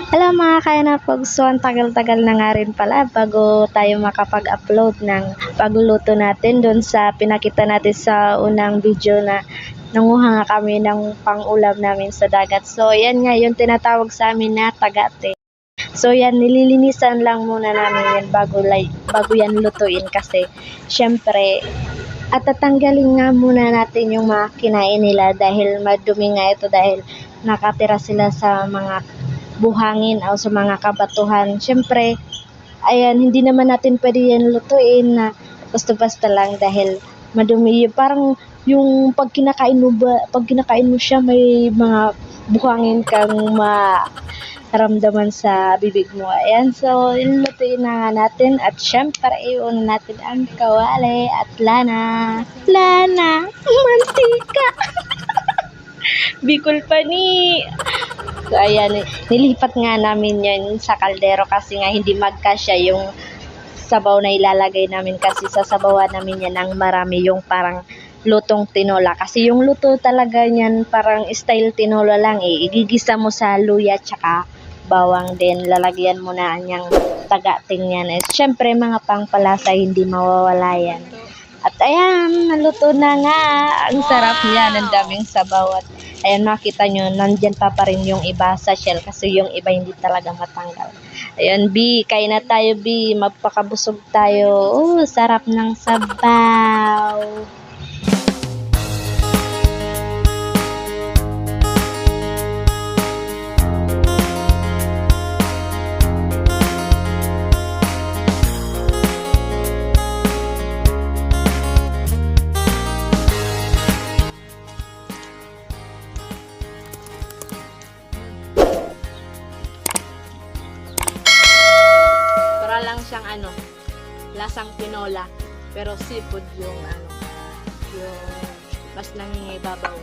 Alam mga kainapogs, so ang tagal-tagal na nga rin pala bago tayo makapag-upload ng pagluluto natin doon sa pinakita natin sa unang video na nanguha nga kami ng pang-ulam namin sa dagat. So yan nga yung tinatawag sa amin na tagate. So yan, nililinisan lang muna namin yan bago yan lutuin kasi syempre at tatanggalin nga muna natin yung mga kinain nila dahil madumi nga ito dahil nakatira sila sa mga buhangin o sa mga kabatuhan. Siyempre, ayan, hindi naman natin pwede yan lutuin na basta-basta lang dahil madumi. Parang yung pag kinakain mo siya, may mga buhangin kang maramdaman sa bibig mo. Ayan, so lutuin na nga natin at syempre, iuna natin ang kawali at lana. Lana, mantika! Bicol pa ni. So, ayan, nilipat nga namin yan sa kaldero kasi nga hindi magkasya yung sabaw na ilalagay namin kasi sa sabawan namin yan ng marami yung parang lutong tinola. Kasi yung luto talaga niyan parang style tinola lang eh. Igigisa mo sa luya tsaka bawang din. Lalagyan mo na niyang tagating yan. Eh, syempre mga pangpalasa hindi mawawala yan. At ayan, naluto na nga. Ang sarap niya, ang daming sabaw. At ayan, makita nyo, nandyan pa rin yung iba sa shell kasi yung iba hindi talaga matanggal. Ayan, B, kain na tayo, B. Magpakabusog tayo. Oh, sarap ng sabaw. Para lang siyang lasang tinola, pero seafood yung yung mas nangingibabaw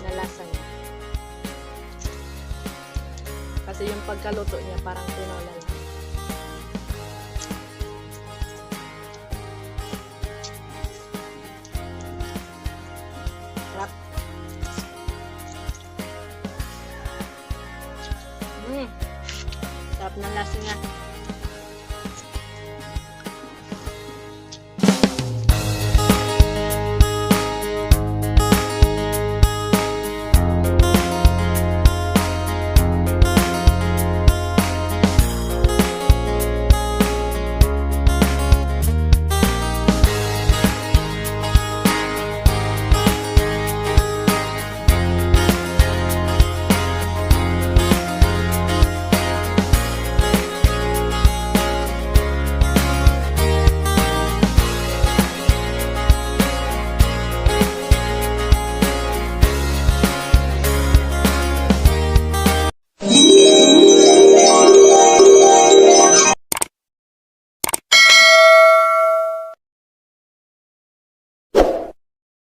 na lasa niya. Kasi yung pagkaluto niya parang tinola lang. Sarap. Sarap ng lasa niya.